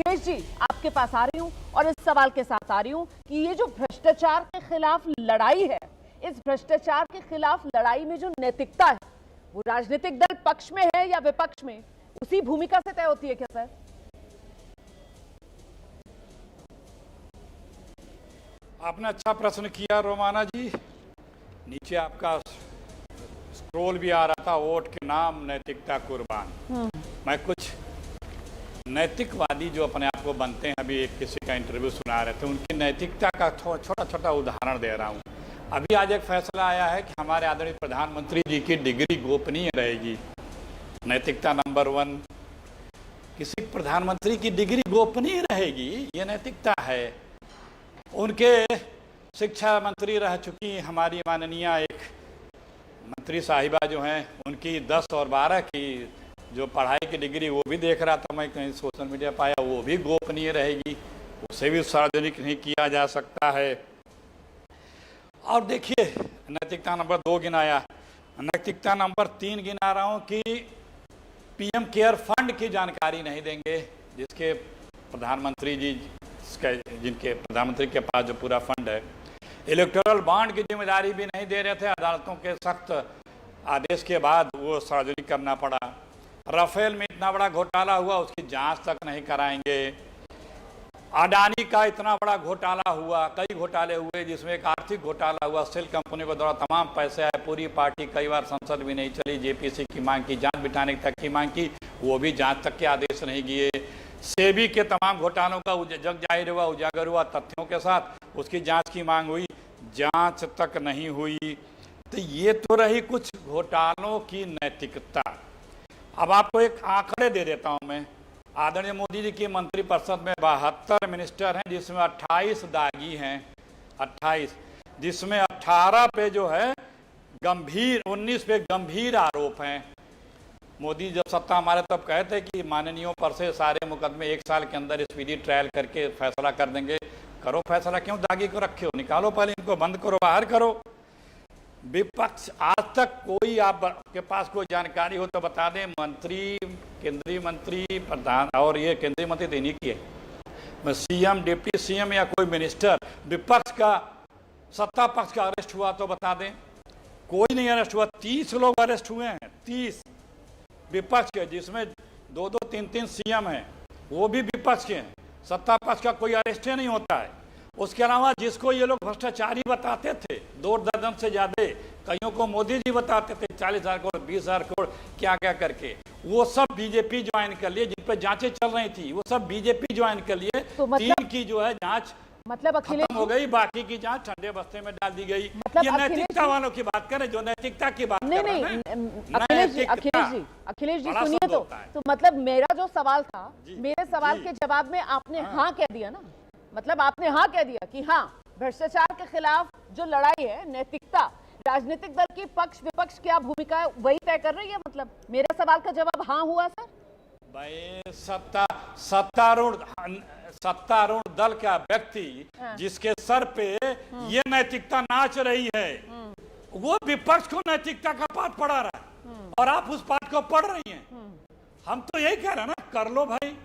अखिलेश जी, आपके पास आ रही हूं और इस सवाल के साथ आ रही हूं कि ये जो भ्रष्टाचार के खिलाफ लड़ाई है, इस भ्रष्टाचार के खिलाफ लड़ाई में जो नैतिकता है वो राजनीतिक दल पक्ष में है या विपक्ष में, उसी भूमिका से तय होती है क्या सर? आपने अच्छा प्रश्न किया रोमाना जी। नीचे आपका स्क्रोल भी आ रहा था, वोट के नाम नैतिकता कुर्बान। मैं कुछ नैतिकवादी जो अपने आप को बनते हैं, अभी एक किसी का इंटरव्यू सुना रहे थे, उनकी नैतिकता का छोटा छोटा उदाहरण दे रहा हूं। अभी आज एक फैसला आया है कि हमारे आदरणीय प्रधानमंत्री जी की डिग्री गोपनीय रहेगी। नैतिकता नंबर 1, किसी प्रधानमंत्री की डिग्री गोपनीय रहेगी, ये नैतिकता है। उनके शिक्षा मंत्री रह चुकी हमारी माननीय एक मंत्री साहिबा जो हैं, उनकी 10 और 12 की जो पढ़ाई की डिग्री, वो भी देख रहा था मैं कहीं सोशल मीडिया पाया, वो भी गोपनीय रहेगी, उसे भी सार्वजनिक नहीं किया जा सकता है। और देखिए, नैतिकता नंबर 2 गिनाया, नैतिकता नंबर 3 गिना रहा हूं कि पीएम केयर फंड की जानकारी नहीं देंगे, जिसके प्रधानमंत्री जी जिनके प्रधानमंत्री के पास जो पूरा फंड है। इलेक्टोरल बॉन्ड की जिम्मेदारी भी नहीं दे रहे थे, अदालतों के सख्त आदेश के बाद वो सार्वजनिक करना पड़ा। राफेल में इतना बड़ा घोटाला हुआ, उसकी जांच तक नहीं कराएंगे। अडानी का इतना बड़ा घोटाला हुआ, कई घोटाले हुए, जिसमें एक आर्थिक घोटाला हुआ, सेल कंपनी के द्वारा तमाम पैसे आए, पूरी पार्टी कई बार संसद भी नहीं चली, जेपीसी की मांग की, जांच बिठाने तक की मांग की, वो भी जांच तक के आदेश नहीं किए। सेबी के तमाम घोटालों का जग जाहिर हुआ, उजागर हुआ तथ्यों के साथ, उसकी जांच की मांग हुई, जांच तक नहीं हुई। तो ये तो रही कुछ घोटालों की नैतिकता। अब आपको एक आंकड़े दे देता हूं मैं। आदरणीय मोदी जी की मंत्रिपरिषद में 72 मिनिस्टर हैं, जिसमें 28 दागी हैं, 28, जिसमें 18 पे जो है गंभीर, 19 पे गंभीर आरोप हैं। मोदी जब सत्ता हमारे तब कहते कि माननीयों पर से सारे मुकदमे 1 साल के अंदर स्पीडी ट्रायल करके फैसला कर देंगे। करो फैसला, क्यों दागी को रखे हो, निकालो, पहले इनको बंद करो, बाहर करो। विपक्ष आज तक कोई आपके पास कोई जानकारी हो तो बता दें, मंत्री, केंद्रीय मंत्री, प्रधान, और ये केंद्रीय मंत्री तो इन्हीं की है, सीएम, डिप्टी सीएम या कोई मिनिस्टर विपक्ष का, सत्ता पक्ष का अरेस्ट हुआ तो बता दें। कोई नहीं अरेस्ट हुआ। 30 लोग अरेस्ट हुए हैं, 30 विपक्ष के, जिसमें 2-2, 3-3 सीएम हैं, वो भी विपक्ष के हैं। सत्ता पक्ष का कोई अरेस्ट नहीं होता है। उसके अलावा जिसको ये लोग भ्रष्टाचारी बताते थे, 2 दर्जन से ज्यादा, कईयों को मोदी जी बताते थे 40,000 करोड़, 20,000 करोड़, क्या क्या करके, वो सब बीजेपी ज्वाइन कर लिए। जिन पर जांचें चल रही थी वो सब बीजेपी ज्वाइन कर लिए। तो 3 की जो है जांच खत्म हो गई, बाकी की जांच ठंडे बस्ते में डाल दी गई। ये नैतिकता वालों की बात करें, जो नैतिकता की बात कर रहे हैं। अखिलेश जी सुनिए तो मतलब मेरा जो सवाल था, मेरे सवाल के जवाब में आपने हाँ कह दिया ना, मतलब आपने हाँ कह दिया कि हाँ, भ्रष्टाचार के खिलाफ जो लड़ाई है, नैतिकता, राजनीतिक दल की पक्ष विपक्ष क्या भूमिका है वही तय कर रही है। मतलब मेरा सवाल का जवाब हाँ हुआ सर? भाई सत्तारूढ़ दल का व्यक्ति जिसके सर पे ये नैतिकता नाच रही है, वो विपक्ष को नैतिकता का पाठ पढ़ा रहा है, और आप उस पाठ को पढ़ रही हैं। हम तो यही कह रहे हैं ना, कर लो भाई,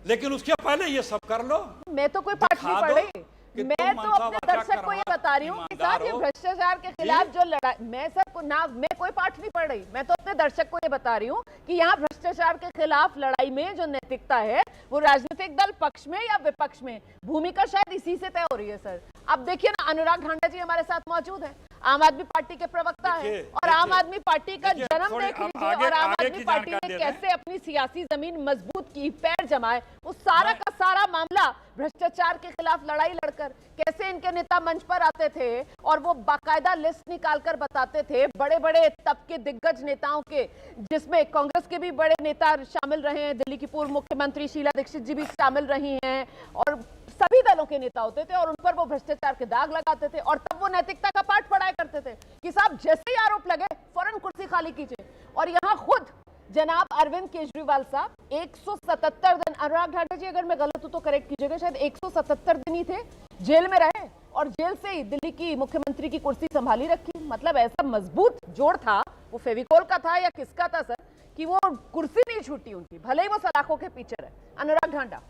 लेकिन उसके पहले ये सब कर लो। मैं तो कोई पाठ नहीं पढ़ रही, मैं तो अपने दर्शक को ये बता रही हूँ कि साहब ये भ्रष्टाचार के खिलाफ जो लड़ाई, मैं सबको ना, मैं कोई पाठ नहीं पढ़ रही, मैं तो अपने दर्शक को ये बता रही हूँ कि यहाँ भ्रष्टाचार के खिलाफ लड़ाई में जो नैतिकता है वो राजनीतिक दल पक्ष में या विपक्ष में, भूमिका शायद इसी से तय हो रही है सर। अब देखिए ना, अनुराग ढांडा जी हमारे साथ मौजूद है, आम आदमी पार्टी के प्रवक्ता है, और आम आदमी पार्टी का जन्म देख लीजिए, और आम आदमी पार्टी ने कैसे अपनी सियासी जमीन मजबूत की, पैर जमाए, वो सारा का सारा मामला भ्रष्टाचार के खिलाफ लड़ाई लड़कर कैसे इनके नेता मंच पर आते थे और वो बाकायदा लिस्ट निकालकर बताते थे, बड़े बड़े तबके दिग्गज नेताओं के, जिसमें कांग्रेस के भी बड़े नेता शामिल रहे हैं, दिल्ली की पूर्व मुख्यमंत्री शीला दीक्षित जी भी शामिल रही हैं, और सभी दलों के नेता होते थे, और उन पर वो भ्रष्टाचार के दाग लगाते थे, और तब वो नैतिकता का पाठ पढ़ाया करते थे कि साहब जैसे ही आरोप लगे फौरन कुर्सी खाली कीजिए। और यहाँ खुद जनाब अरविंद केजरीवाल साहब 177 दिन, अनुराग ढांडा जी अगर मैं गलत हूं तो करेक्ट कीजिएगा, शायद 177 दिन ही थे जेल में रहे, और जेल से ही दिल्ली की मुख्यमंत्री की कुर्सी संभाली रखी। मतलब ऐसा मजबूत जोड़ था, वो फेविकोल का था या किसका था सर, कि वो कुर्सी नहीं छूटी उनकी, भले ही वो सलाखों के पीछे रहे। अनुराग ढांडा।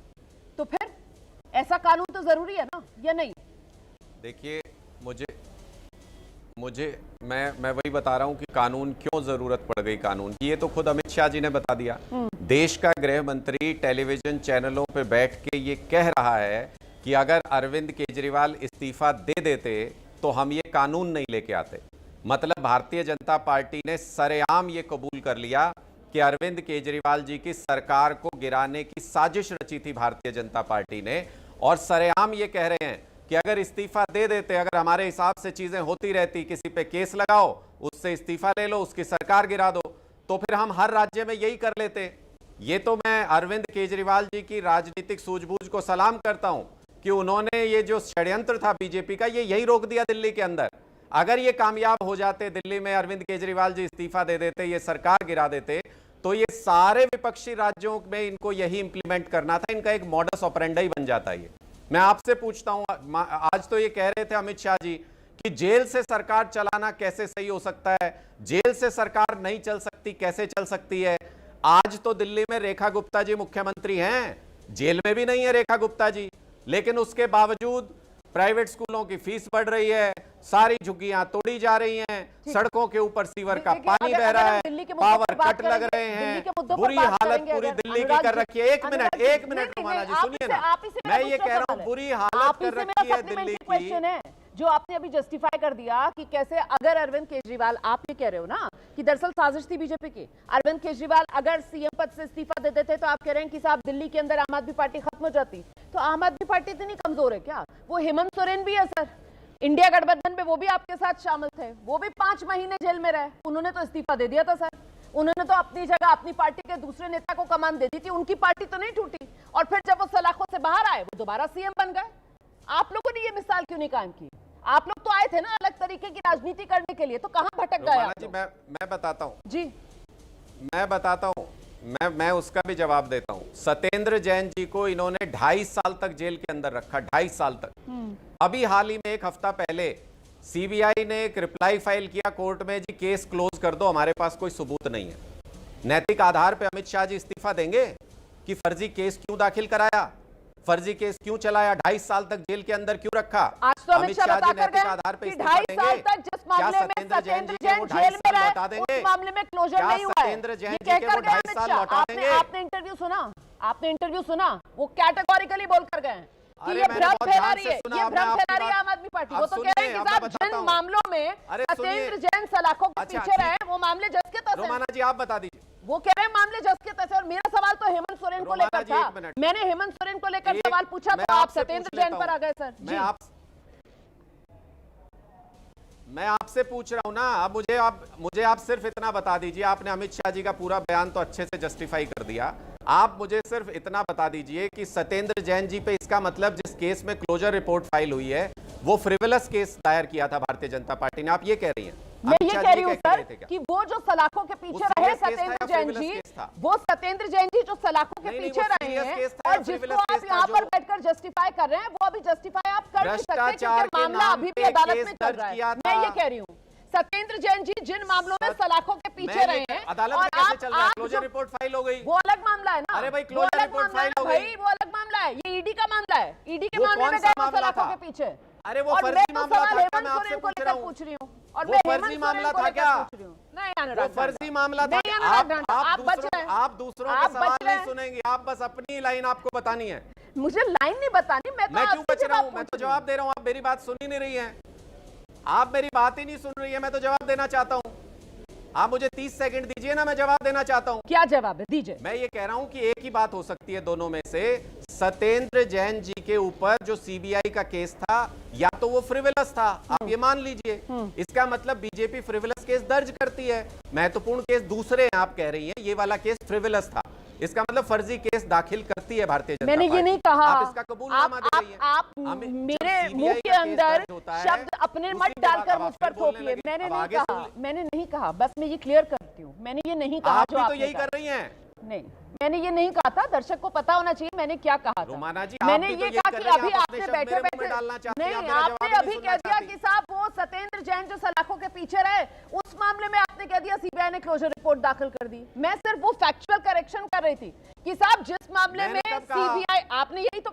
तो फिर ऐसा कानून तो जरूरी है ना, या नहीं? देखिए, मुझे मैं वही बता रहा हूं कि कानून क्यों जरूरत पड़ गई कानून की, ये तो खुद अमित शाह जी ने बता दिया। देश का गृह मंत्री टेलीविजन चैनलों पे बैठ के ये कह रहा है कि अगर अरविंद केजरीवाल इस्तीफा दे देते तो हम ये कानून नहीं लेके आते। मतलब भारतीय जनता पार्टी ने सरेआम ये कबूल कर लिया कि अरविंद केजरीवाल जी की सरकार को गिराने की साजिश रची थी भारतीय जनता पार्टी ने, और सरेआम ये कह रहे हैं कि अगर इस्तीफा दे देते, अगर हमारे हिसाब से चीजें होती रहती, किसी पे केस लगाओ, उससे इस्तीफा ले लो, उसकी सरकार गिरा दो, तो फिर हम हर राज्य में यही कर लेते। ये तो मैं अरविंद केजरीवाल जी की राजनीतिक सूझबूझ को सलाम करता हूं कि उन्होंने ये जो षड्यंत्र था बीजेपी का, ये यही रोक दिया दिल्ली के अंदर। अगर ये कामयाब हो जाते, दिल्ली में अरविंद केजरीवाल जी इस्तीफा दे देते, ये सरकार गिरा देते, तो ये सारे विपक्षी राज्यों में इनको यही इंप्लीमेंट करना था, इनका एक मॉडस ऑपरेंडी बन जाता है। मैं आपसे पूछता हूं, आज तो ये कह रहे थे अमित शाह जी कि जेल से सरकार चलाना कैसे सही हो सकता है, जेल से सरकार नहीं चल सकती, कैसे चल सकती है। आज तो दिल्ली में रेखा गुप्ता जी मुख्यमंत्री हैं, जेल में भी नहीं है रेखा गुप्ता जी, लेकिन उसके बावजूद प्राइवेट स्कूलों की फीस बढ़ रही है, सारी झुग्गियां तोड़ी जा रही हैं, सड़कों के ऊपर सीवर का पानी बह रहा है, पावर कट लग रहे हैं, बुरी हालत पूरी दिल्ली की कर रखी है। एक मिनट रुमाना जी सुनिए ना, मैं ये कह रहा हूँ बुरी हालत कर रखी है दिल्ली की। जो आपने अभी जस्टिफाई कर दिया कि कैसे अगर अरविंद केजरीवाल, आप ये कह रहे हो ना कि दरअसल साजिश थी बीजेपी की, अरविंद केजरीवाल अगर सीएम पद से इस्तीफा दे देते तो आप कह रहे हैं कि साहब दिल्ली के अंदर आम आदमी पार्टी खत्म हो जाती। तो आम आदमी पार्टी इतनी कमजोर है क्या? वो हेमंत सोरेन भी है सर, इंडिया गठबंधन में वो भी आपके साथ शामिल थे, वो भी 5 महीने जेल में रहे, उन्होंने तो इस्तीफा दे दिया था सर। उन्होंने तो अपनी जगह अपनी पार्टी के दूसरे नेता को कमान दे दी थी, उनकी पार्टी तो नहीं टूटी, और फिर जब वो सलाखों से बाहर आए वो दोबारा सीएम बन गए। आप लोगों ने ये मिसाल क्यों नहीं कायम की? आप लोग तो आए थे ना अलग तरीके की राजनीति करने के लिए, तो कहां भटक गए आप लोग? मैं बताता हूं जी, मैं बताता हूं, मैं उसका भी जवाब देता हूं। सत्येंद्र जैन जी को इन्होंने 2.5 साल तक जेल के अंदर रखा, 2.5 साल तक। अभी हाल ही में 1 हफ्ता पहले सीबीआई ने एक रिप्लाई फाइल किया कोर्ट में, जी केस क्लोज कर दो, हमारे पास कोई सबूत नहीं है। नैतिक आधार पर अमित शाह जी इस्तीफा देंगे कि फर्जी केस क्यों दाखिल कराया, फर्जी केस क्यों चलाया, 2.5 साल तक जेल के अंदर क्यों रखा? आज तो अमित शाह बता कर गए कि 2.5 साल तक जिस मामले में सत्येंद्र जैन जेल में रहे उस मामले में क्लोजर नहीं हुआ है, ये कहकर गए अमित शाह। आपने इंटरव्यू सुना, आपने इंटरव्यू सुना, वो कैटेगोरिकली बोलकर गए कि ये भ्रम फैला रही है, ये भ्रम फैला रही है आम आदमी पार्टी। वो तो कह रहे हैं कि साहब जिन मामलों में सत्येंद्र जैन सलाखों के पीछे रहे वो मामले जस के तस हैं। रोमाना जी आप बता दीजिए। वो कह रहे हैं मामले जस के तस हैं, और मेरा सवाल तो हेमंत सोरेन को लेकर था। मैंने हेमंत सोरेन को लेकर सवाल पूछा तो आप सत्येंद्र जैन पर आ गए सर। मैं आपसे पूछ रहा हूं ना, अब मुझे आप सिर्फ इतना बता दीजिए, आपने अमित शाह जी का पूरा बयान तो अच्छे से जस्टिफाई कर दिया, आप मुझे सिर्फ इतना बता दीजिए कि सत्येंद्र जैन जी पे इसका मतलब जिस केस में क्लोजर रिपोर्ट फाइल हुई है वो फ्रिवलस केस दायर किया था भारतीय जनता पार्टी ने, आप ये कह रही हैं? मैं ये कह रही हूं सर कि वो जो सलाखों के पीछे रहे सत्येंद्र जैन जी, वो सत्येंद्र जैन जी जो सलाखों के पीछे रहे हैं और जिसको आप यहाँ पर बैठकर जस्टिफाई कर रहे हैं, वो अभी जस्टिफाई आप कर नहीं सकते क्योंकि मामला अभी भी अदालत में चल रहा है। मैं ये कह रही हूँ सत्येंद्र जैन जी जिन मामलों में सलाखों के पीछे रहे हैं, अदालत में कैसे चल रहा है? क्लोजर रिपोर्ट फाइल हो गई, वो अलग मामला है ना। अरे भाई क्लोजर रिपोर्ट फाइल हो गई, वो अलग मामला है, ये ईडी का मामला है। ईडी के मामले में गए सलाखों के पीछे। अरे वो फर्जी मामला था क्या? मैं आपसे पूछ रही हूँ, और वो फर्जी मामला था क्या? नहीं अनुराग, फर्जी मामला था। आप दूसरों के सवाल नहीं सुनेंगे, आप बस अपनी लाइन आपको बतानी है। मुझे लाइन नहीं बतानी, मैं क्यों बच रहा हूँ? मैं तो जवाब दे रहा हूँ, आप मेरी बात सुन ही नहीं रही है, आप मेरी बात ही नहीं सुन रही है। मैं तो जवाब देना चाहता हूं, आप मुझे 30 सेकंड दीजिए ना, मैं जवाब देना चाहता हूं। क्या जवाब है? दीजिए। मैं ये कह रहा हूं कि एक ही बात हो सकती है दोनों में से, सत्येंद्र जैन जी के ऊपर जो सीबीआई का केस था या तो वो फ्रिवलस था, आप ये मान लीजिए, इसका मतलब बीजेपी फ्रिवलस केस दर्ज करती है, महत्वपूर्ण केस दूसरे हैं, आप कह रही हैं ये वाला केस फ्रिवलस था, इसका मतलब फर्जी केस दाखिल करती है भारतीय जनता पार्टी। मैंने ये नहीं कहा, आप इसका कबूलनामा दे रही हैं। आप मेरे मुंह के अंदर शब्द अपने मत डालकर मुझ पर थोपिए। मैंने नहीं कहा, मैंने नहीं कहा, बस मैं ये क्लियर करती हूँ, मैंने ये नहीं कहा जो आपने तो यही कर रही हैं। नहीं, मैंने ये नहीं कहा था, दर्शक को पता होना चाहिए मैंने क्या कहा था। मैंने ये कहा कि अभी आपने बैठे बैठे नहीं, आपने अभी कह दिया कि साहब वो सत्येंद्र जैन जो सलाखों के पीछे रहे उस मामले में आपने कह दिया सीबीआई ने क्लोजर रिपोर्ट दाखिल कर दी। मैं सिर्फ वो फैक्चुअल करेक्शन कर रही थी कि साहब जिस मामले में सीबीआई, आपने यही तो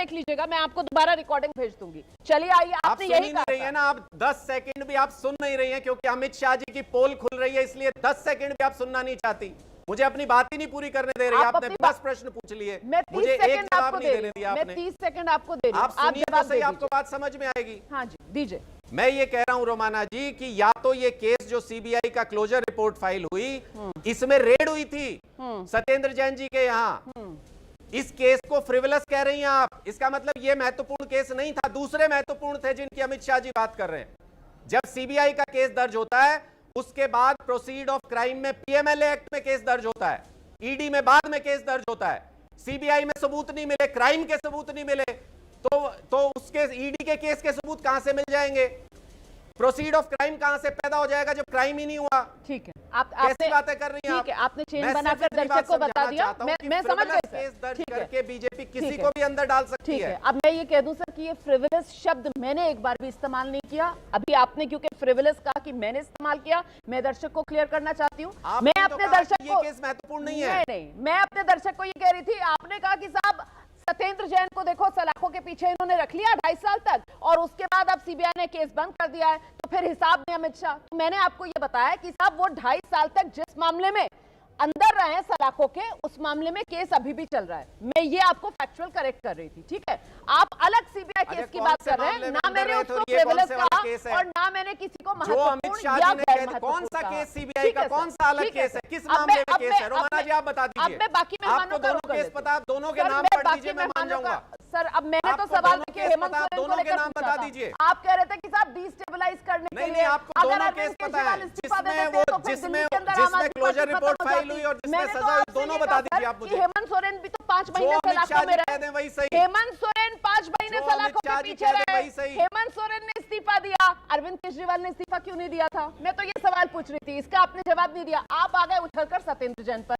देख लीजिएगा, मैं आपको दोबारा रिकॉर्डिंग भेज दूंगी। चलिए आइए, आप आपने सुन यही ही कहा नहीं रही है ना, आप 10 सेकंड भी आप सुन नहीं रही हैं, क्योंकि अमित शाह जी की पोल खुल रही है, इसलिए 10 सेकंड भी आप सुनना नहीं चाहती। मुझे अपनी बात ही नहीं पूरी करने दे रही। आपने 10 प्रश्न पूछ लिए, मैं 30 मुझे एक सेकंड जवाब आपको नहीं दे देने रही दिया हूं, मैं आपने। 30 सेकंड आपको दे रही हूं, आप सुनिए तो जवाब सही, दे आपको दीजिए। बात समझ में आएगी। हाँ जी, दीजिए। मैं ये कह रहा हूं रोमाना जी कि या तो ये केस जो सीबीआई का क्लोजर रिपोर्ट फाइल हुई, इसमें रेड हुई थी सत्येंद्र जैन जी के यहां, इस केस को फ्रिवलस कह रही हैं आप। इसका मतलब ये महत्वपूर्ण केस नहीं था, दूसरे महत्वपूर्ण थे जिनकी अमित शाह जी बात कर रहे हैं। जब सीबीआई का केस दर्ज होता है, उसके बाद प्रोसीड ऑफ क्राइम में पीएमएलए एक्ट में केस दर्ज होता है, ईडी में बाद में केस दर्ज होता है। सीबीआई में सबूत नहीं मिले, क्राइम के सबूत नहीं मिले, तो उसके ईडी के केस के सबूत कहां से मिल जाएंगे? प्रोसीड ऑफ क्राइम कहां से पैदा हो जाएगा जब क्राइम ही नहीं हुआ? ठीक है, कैसी बातें कर रही हैं ठीक है, आप? आपने चेन मैं बनाकर सिर्फ इतनी दर्शक बात को बता समझाना दिया। चाहता हूं कि मैं समझ frivolous गई केस सर। दर्ज ठीक है, करके बीजेपी किसी ठीक को है। भी अंदर डाल सकती ठीक है। है, अब मैं ये कह दूं सर कि ये फ्रिवलस शब्द मैंने एक बार भी इस्तेमाल नहीं किया। अभी आपने क्योंकि फ्रिवलस कहा कि मैंने इस्तेमाल किया, मैं दर्शक को क्लियर करना चाहती हूँ। आपने मैं तो अपने कहा कि दर्शक ये को केस महत्वपूर्ण नहीं है। नहीं, मैं अपने दर्शक को ये कह रही थी, आपने कहा कि साहब सत्येंद्र जैन को देखो सलाखों के पीछे इन्होंने रख लिया 2.5 साल तक, और उसके बाद अब सीबीआई ने केस बंद कर दिया है, तो फिर हिसाब नहीं अमित शाह। तो मैंने आपको ये बताया कि साहब वो 2.5 साल तक जिस मामले में अंदर रहे हैं सलाखों के, उस मामले में केस अभी भी चल रहा है। मैं ये आपको फैक्चुअल करेक्ट कर रही थी, ठीक है? आप अलग सीबीआई केस की बात कर रहे हैं, ना मैंने उसको फ्रिवलस कहा और ना मैंने किसी को महत्वपूर्ण या गैर महत्वपूर्ण। कौन सा केस सीबीआई का, कौन सा अलग केस है, किस मामले में केस है? रोमाना जी आप बता दीजिए। अब मैं बाकी आपको दोनों केस पता, आप दोनों के नाम पढ़ दीजिए, मैं मान जाऊंगा। सर अब मैंने तो सवाल किया हेमंत सोरेन को दोनों के लेकर नाम पूछा बता था। दीजिए। आप कह रहे थे कि साहब डिस्टेबलाइज करने के लिए, नहीं, आपको अगर दोनों अरविंद केस पता है, केजरीवाल इस्तीफा दे देते तो फिर दिल्ली के अंदर आम जिसमें आदमी क्लोजर पार्टी रिपोर्ट खत्म हो फाइल जाती। हुई और जिसमें मैंने तो सजा हुई, आपसे दोनों ये बता कहा दीजिए सर आप कि मुझे। हेमंत सोरेन भी तो 5 जो महीने अमित शाह सलाखों जी में कह रहे। दें वही सही। हेमंत सोरेन 5 महीने जो सलाखों अमित के शाह जी पीछे कह दें रहे। वही सही। हेमंत सोरेन ने इस्तीफा दिया, अरविंद केजरीवाल ने इस्तीफा क्यों नहीं दिया था? मैं तो ये सवाल पूछ रही थी, इसका आपने जवाब नहीं दिया। आप आ गए उछलकर सत्येंद्र जैन पर।